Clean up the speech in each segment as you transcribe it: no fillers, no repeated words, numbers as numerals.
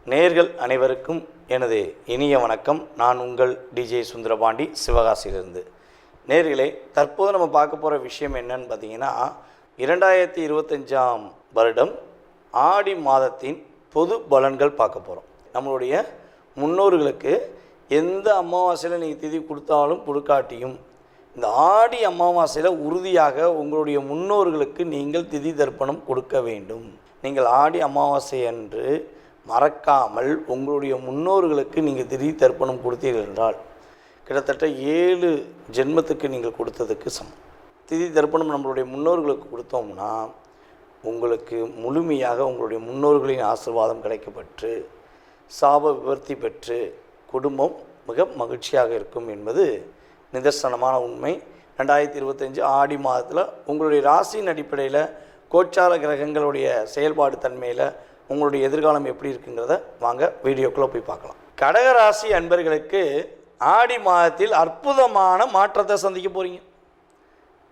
நேயர்கள் அனைவருக்கும் எனது இனிய வணக்கம். நான் உங்கள் டிஜே சுந்தரபாண்டி, சிவகாசியிலிருந்து. நேயர்களே, தற்போது நம்ம பார்க்க போகிற விஷயம் என்னன்னு பார்த்தீங்கன்னா, 2025ஆம் வருடம் ஆடி மாதத்தின் பொது பலன்கள் பார்க்க போகிறோம். நம்மளுடைய முன்னோர்களுக்கு எந்த அமாவாசையில் நீங்கள் திதி கொடுத்தாலும் கொடுக்காட்டியும், இந்த ஆடி அமாவாசையில் உறுதியாக உங்களுடைய முன்னோர்களுக்கு நீங்கள் திதி தர்ப்பணம் கொடுக்க வேண்டும். நீங்கள் ஆடி அமாவாசை அன்று மறக்காமல் உங்களுடைய முன்னோர்களுக்கு நீங்கள் திதி தர்ப்பணம் கொடுத்தீர்கள் என்றால் கிட்டத்தட்ட 7 ஜென்மத்துக்கு நீங்கள் கொடுத்ததுக்கு சமம். திதி தர்ப்பணம் நம்மளுடைய முன்னோர்களுக்கு கொடுத்தோம்னா உங்களுக்கு முழுமையாக உங்களுடைய முன்னோர்களின் ஆசீர்வாதம் கிடைக்கப்பெற்று சாப விவர்த்தி பெற்று குடும்பம் மிக மகிழ்ச்சியாக இருக்கும் என்பது நிதர்சனமான உண்மை. 2025 ஆடி மாதத்தில் உங்களுடைய ராசியின் அடிப்படையில் கோச்சார கிரகங்களுடைய செயல்பாடு தன்மையில் உங்களுடைய எதிர்காலம் எப்படி இருக்குங்கிறத வாங்க வீடியோக்குள்ளே போய் பார்க்கலாம். கடகராசி அன்பர்களுக்கு ஆடி மாதத்தில் அற்புதமான மாற்றத்தை சந்திக்க போகிறீங்க.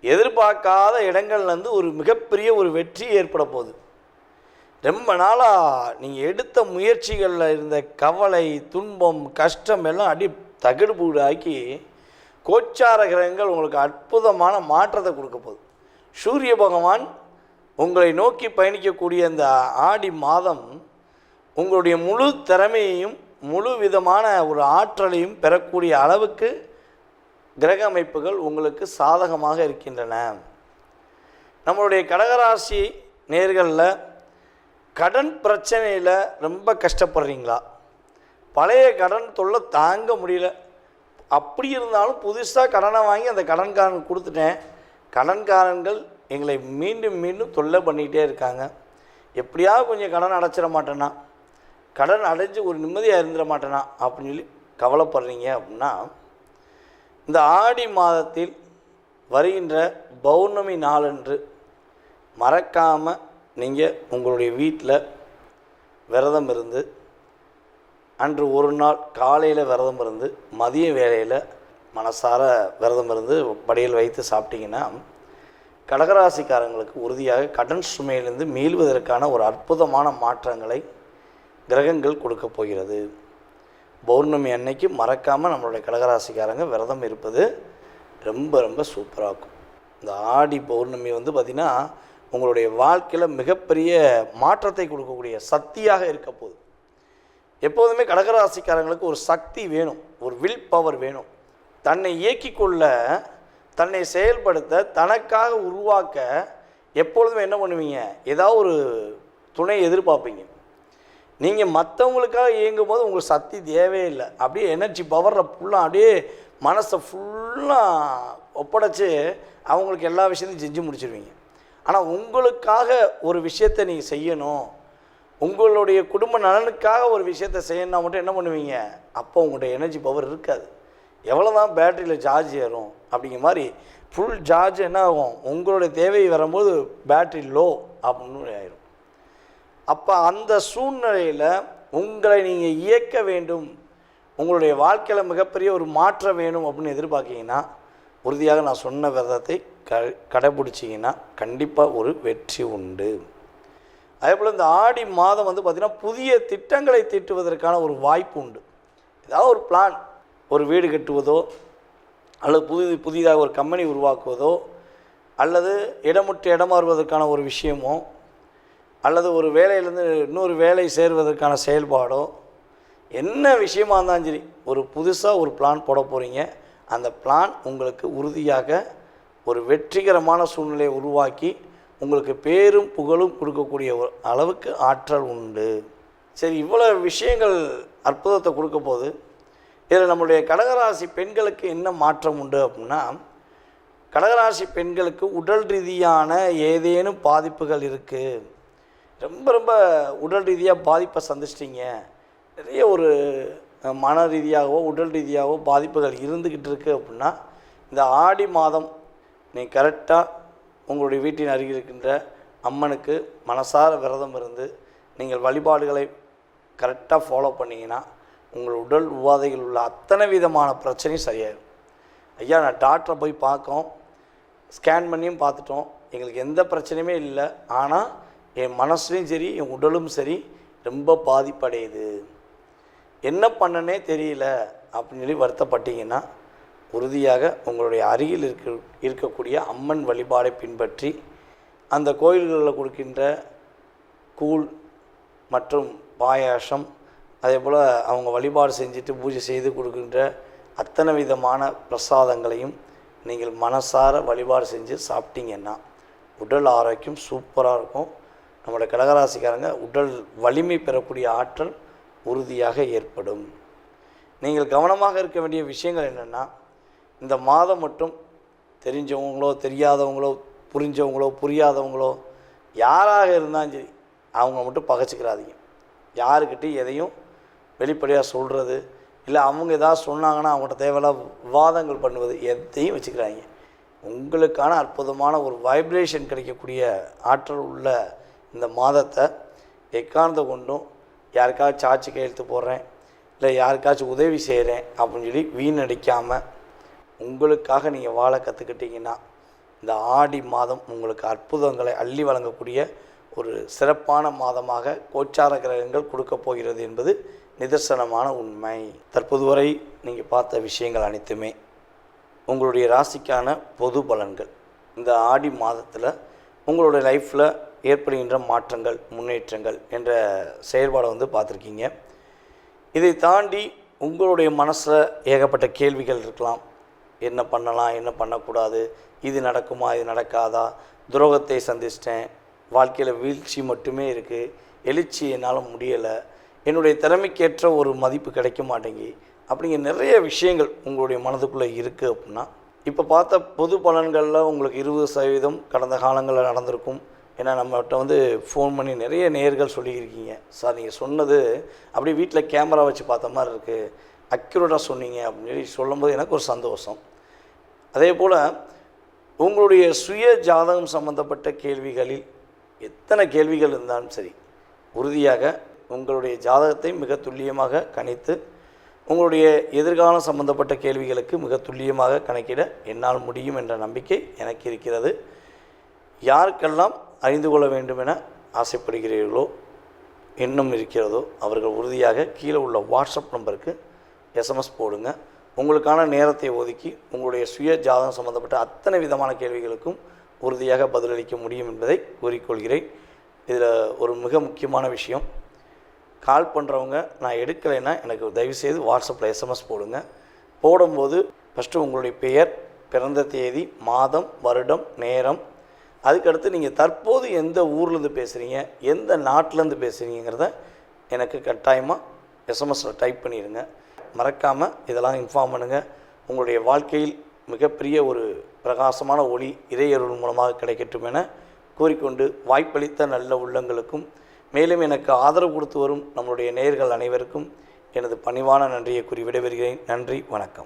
எதிர்பார்க்காத இடங்கள்லேருந்து ஒரு மிகப்பெரிய ஒரு வெற்றி ஏற்பட போகுது. ரொம்ப நாளாக நீங்கள் எடுத்த முயற்சிகளில் இருந்த கவலை, துன்பம், கஷ்டம் எல்லாம் அடி தகடுபூடாக்கி கோச்சார கிரகங்கள் உங்களுக்கு அற்புதமான மாற்றத்தை கொடுக்க போகுது. சூரிய பகவான் உங்களை நோக்கி பயணிக்கக்கூடிய அந்த ஆடி மாதம் உங்களுடைய முழு திறமையையும் முழு விதமான ஒரு ஆற்றலையும் பெறக்கூடிய அளவுக்கு கிரக அமைப்புகள் உங்களுக்கு சாதகமாக இருக்கின்றன. நம்மளுடைய கடகராசி நேர்களில் கடன் பிரச்சனையில் ரொம்ப கஷ்டப்படுறீங்களா? பழைய கடன் தொல்லை தாங்க முடியல. அப்படி இருந்தாலும் புதுசாக கடனை வாங்கி அந்த கடன்காரன் கொடுத்துட்டேன், கடன்காரங்கள் எங்களை மீண்டும் மீண்டும் தொல்லை பண்ணிக்கிட்டே இருக்காங்க, எப்படியாவது கொஞ்சம் கடன் அடைச்சிட மாட்டேனா, கடன் அடைஞ்சு ஒரு நிம்மதியாக இருந்துட மாட்டேனா அப்படின்னு சொல்லி கவலைப்படுறீங்க அப்படின்னா, இந்த ஆடி மாதத்தில் வருகின்ற பௌர்ணமி நாளன்று மறக்காமல் நீங்கள் உங்களுடைய வீட்டில் விரதம் இருந்து, அன்று ஒரு நாள் காலையில் விரதம் இருந்து மதிய வேளையில் மனசார விரதம் இருந்து படையல் வைத்து சாப்பிட்டீங்கன்னா கடகராசிக்காரங்களுக்கு உறுதியாக கடன் சுமையிலிருந்து மீள்வதற்கான ஒரு அற்புதமான மாற்றங்களை கிரகங்கள் கொடுக்க போகிறது. பௌர்ணமி அன்னைக்கு மறக்காமல் நம்மளுடைய கடகராசிக்காரங்க விரதம் இருப்பது ரொம்ப ரொம்ப சூப்பராக இருக்கும். இந்த ஆடி பௌர்ணமி பார்த்திங்கன்னா உங்களுடைய வாழ்க்கையில் மிகப்பெரிய மாற்றத்தை கொடுக்கக்கூடிய சக்தியாக இருக்க போகுது. எப்போதுமே கடகராசிக்காரங்களுக்கு ஒரு சக்தி வேணும், ஒரு வில் பவர் வேணும். தன்னை இயக்கிக்கொள்ள, தன்னை செயல்படுத்த, தனக்காக உருவாக்க எப்பொழுதுமே என்ன பண்ணுவீங்க? ஏதாவது ஒரு துணை எதிர்பார்ப்பீங்க. நீங்கள் மற்றவங்களுக்காக இயங்கும் போது உங்களுக்கு சக்தி தேவையில்லை. அப்படியே எனர்ஜி பவரில் ஃபுல்லாக அப்படியே மனசை ஃபுல்லாக ஒப்படைச்சி அவங்களுக்கு எல்லா விஷயத்தையும் செஞ்சு முடிச்சிடுவீங்க. ஆனால் உங்களுக்காக ஒரு விஷயத்தை நீங்கள் செய்யணும், உங்களுடைய குடும்ப நலனுக்காக ஒரு விஷயத்தை செய்யணும்னா மட்டும் என்ன பண்ணுவீங்க? அப்போ உங்களுடைய எனர்ஜி பவர் இருக்காது. எவ்வளோ தான் பேட்டரியில் சார்ஜ் ஏறும் அப்படிங்கிற மாதிரி ஃபுல் சார்ஜ் என்ன ஆகும்? உங்களுடைய தேவை வரும்போது பேட்டரி லோ அப்படின்னு ஆயிரும். அப்போ அந்த சூழ்நிலையில் உங்களை நீங்கள் இயக்க வேண்டும், உங்களுடைய வாழ்க்கையில் மிகப்பெரிய ஒரு மாற்றம் வேணும் அப்படின்னு எதிர்பார்க்கிங்கன்னா உறுதியாக நான் சொன்ன விரதத்தை கடைபிடிச்சிங்கன்னா கண்டிப்பாக ஒரு வெற்றி உண்டு. அதே போல் இந்த ஆடி மாதம் பார்த்திங்கன்னா புதிய திட்டங்களை தீட்டுவதற்கான ஒரு வாய்ப்பு உண்டு. ஏதாவது ஒரு பிளான், ஒரு வீடு கட்டுவதோ அல்லது புதிதாக ஒரு கம்பெனி உருவாக்குவதோ அல்லது இடமுட்டு இடம் மாறுவதற்கான ஒரு விஷயமோ அல்லது ஒரு வேலையிலேருந்து இன்னொரு வேலை சேருவதற்கான செயல்பாடோ என்ன விஷயமாக இருந்தாலும் சரி, ஒரு புதுசாக ஒரு பிளான் போட போகிறீங்க. அந்த பிளான் உங்களுக்கு உறுதியாக ஒரு வெற்றிகரமான சூழ்நிலையை உருவாக்கி உங்களுக்கு பேரும் புகழும் கொடுக்கக்கூடிய ஒரு அளவுக்கு ஆற்றல் உண்டு. சரி, இவ்வளோ விஷயங்கள் அற்புதத்தை கொடுக்க போது இதில் நம்மளுடைய கடகராசி பெண்களுக்கு என்ன மாற்றம் உண்டு அப்படின்னா, கடகராசி பெண்களுக்கு உடல் ரீதியான ஏதேனும் பாதிப்புகள் இருக்குது, ரொம்ப ரொம்ப உடல் ரீதியாக பாதிப்பை சந்திச்சிட்டிங்க, நிறைய ஒரு மன ரீதியாகவோ உடல் ரீதியாகவோ பாதிப்புகள் இருந்துக்கிட்டு இருக்குது அப்படின்னா, இந்த ஆடி மாதம் நீங்கள் கரெக்டாக உங்களுடைய வீட்டின் அருகில் இருக்கின்ற அம்மனுக்கு மனசார விரதம் இருந்து நீங்கள் வழிபாடுகளை கரெக்டாக ஃபாலோ பண்ணிங்கன்னா உங்கள் உடல் உபாதைகள் உள்ள அத்தனை விதமான பிரச்சனையும் சரியாயிடும். ஐயா, நான் டாக்டரை போய் பார்க்கோம், ஸ்கேன் பண்ணியும் பார்த்துட்டோம், எங்களுக்கு எந்த பிரச்சனையுமே இல்லை, ஆனால் என் மனசுலையும் சரி என் உடலும் சரி ரொம்ப பாதிப்படையுது, என்ன பண்ணனே தெரியல அப்படின்னு சொல்லி வருத்தப்பட்டீங்கன்னா, உறுதியாக உங்களுடைய அருகில் இருக்கக்கூடிய அம்மன் வழிபாடை பின்பற்றி அந்த கோயில்களில் கொடுக்கின்ற கூழ் மற்றும் பாயாசம், அதே போல் அவங்க வழிபாடு செஞ்சுட்டு பூஜை செய்து கொடுக்கின்ற அத்தனை விதமான பிரசாதங்களையும் நீங்கள் மனசார வழிபாடு செஞ்சு சாப்பிட்டீங்கன்னா உடல் ஆரோக்கியம் சூப்பராக இருக்கும். நம்மளோட கடகராசிக்காரங்க உடல் வலிமை பெறக்கூடிய ஆற்றல் உறுதியாக ஏற்படும். நீங்கள் கவனமாக இருக்க வேண்டிய விஷயங்கள் என்னென்னா, இந்த மாதம் மட்டும் தெரிஞ்சவங்களோ தெரியாதவங்களோ புரிஞ்சவங்களோ புரியாதவங்களோ யாராக இருந்தாலும் சரி அவங்க மட்டும் பகைச்சிக்கிறாதீங்க. யாருக்கிட்டையும் எதையும் வெளிப்படையாக சொல்கிறது இல்லை, அவங்க ஏதாவது சொன்னாங்கன்னா அவங்கள்ட்ட தேவையில்லாத விவாதங்கள் பண்ணுவது எதையும் வச்சுக்கிறாங்க. உங்களுக்கான அற்புதமான ஒரு வைப்ரேஷன் கிடைக்கக்கூடிய ஆற்றல் உள்ள இந்த மாதத்தை எக்காரணத்தை கொண்டும் யாருக்காச்சும் சாட்சி கையெழுத்து போடுறேன் இல்லை யாருக்காச்சும் உதவி செய்கிறேன் அப்படின்னு சொல்லி வீணடிக்காமல் உங்களுக்காக நீங்கள் வாழ கற்றுக்கிட்டிங்கன்னா இந்த ஆடி மாதம் உங்களுக்கு அற்புதங்களை அள்ளி வழங்கக்கூடிய ஒரு சிறப்பான மாதமாக கோச்சார கிரகங்கள் கொடுக்க போகிறது என்பது நிதர்சனமான உண்மை. தற்போது வரை நீங்கள் பார்த்த விஷயங்கள் அனைத்துமே உங்களுடைய ராசிக்கான பொது பலன்கள். இந்த ஆடி மாதத்தில் உங்களுடைய லைஃப்பில் ஏற்படுகின்ற மாற்றங்கள் முன்னேற்றங்கள் என்ற செயல்பாடை பார்த்துருக்கீங்க. இதை தாண்டி உங்களுடைய மனசில் ஏகப்பட்ட கேள்விகள் இருக்கலாம். என்ன பண்ணலாம், என்ன பண்ணக்கூடாது, இது நடக்குமா, இது நடக்காதா, துரோகத்தை சந்திச்சிட்டேன், வாழ்க்கையில் வீழ்ச்சி மட்டுமே இருக்குது, எழுச்சி என்னால் முடியலை, என்னுடைய திறமைக்கேற்ற ஒரு மதிப்பு கிடைக்க மாட்டேங்கி, அப்படிங்கிற நிறைய விஷயங்கள் உங்களுடைய மனதுக்குள்ளே இருக்குது. அப்படின்னா இப்போ பார்த்த பொது பலன்களில் உங்களுக்கு 20% கடந்த காலங்களில் நடந்திருக்கும். ஏன்னா நம்மகிட்ட ஃபோன் பண்ணி நிறைய நேயர்கள் சொல்லியிருக்கீங்க, சார் நீங்கள் சொன்னது அப்படியே வீட்டில் கேமரா வச்சு பார்த்த மாதிரி இருக்குது, அக்யூரேட்டாக சொன்னீங்க அப்படின்னு சொல்லி சொல்லும்போது எனக்கு ஒரு சந்தோஷம். அதே போல் உங்களுடைய சுய ஜாதகம் சம்பந்தப்பட்ட கேள்விகளில் எத்தனை கேள்விகள் இருந்தாலும் சரி, உறுதியாக உங்களுடைய ஜாதகத்தை மிக துல்லியமாக கணித்து உங்களுடைய எதிர்காலம் சம்பந்தப்பட்ட கேள்விகளுக்கு மிக துல்லியமாக கணக்கிட என்னால் முடியும் என்ற நம்பிக்கை எனக்கு இருக்கிறது. யாருக்கெல்லாம் அறிந்து கொள்ள வேண்டும் என ஆசைப்படுகிறீர்களோ, எண்ணம் இருக்கிறதோ, அவர்கள் உறுதியாக கீழே உள்ள வாட்ஸ்அப் நம்பருக்கு SMS போடுங்க. உங்களுக்கான நேரத்தை ஒதுக்கி உங்களுடைய சுய ஜாதகம் சம்பந்தப்பட்ட அத்தனை விதமான கேள்விகளுக்கும் உறுதியாக பதிலளிக்க முடியும் என்பதை கூறிக்கொள்கிறேன். இதில் ஒரு மிக முக்கியமான விஷயம், கால் பண்ணுறவங்க நான் எடுக்கலைன்னா எனக்கு தயவுசெய்து வாட்ஸ்அப்பில் SMS போடுங்க. போடும்போது ஃபஸ்ட்டு உங்களுடைய பெயர், பிறந்த தேதி, மாதம், வருடம், நேரம், அதுக்கடுத்து நீங்கள் தற்போது எந்த ஊர்லேருந்து பேசுகிறீங்க, எந்த நாட்டிலேருந்து பேசுகிறீங்கிறத எனக்கு கட்டாயமாக SMSயில் டைப் பண்ணிடுங்க. மறக்காமல் இதெல்லாம் இன்ஃபார்ம் பண்ணுங்கள். உங்களுடைய வாழ்க்கையில் மிகப்பெரிய ஒரு பிரகாசமான ஒளி இறையருள் மூலமாக கிடைக்கட்டும் என கூறிக்கொண்டு, வாய்ப்பளித்த நல்ல உள்ளங்களுக்கும் மேலும் எனக்கு ஆதரவு கொடுத்து வரும் நம்மளுடைய நேயர்கள் அனைவருக்கும் எனது பணிவான நன்றியை கூறி விடைபெறுகிறேன். நன்றி, வணக்கம்.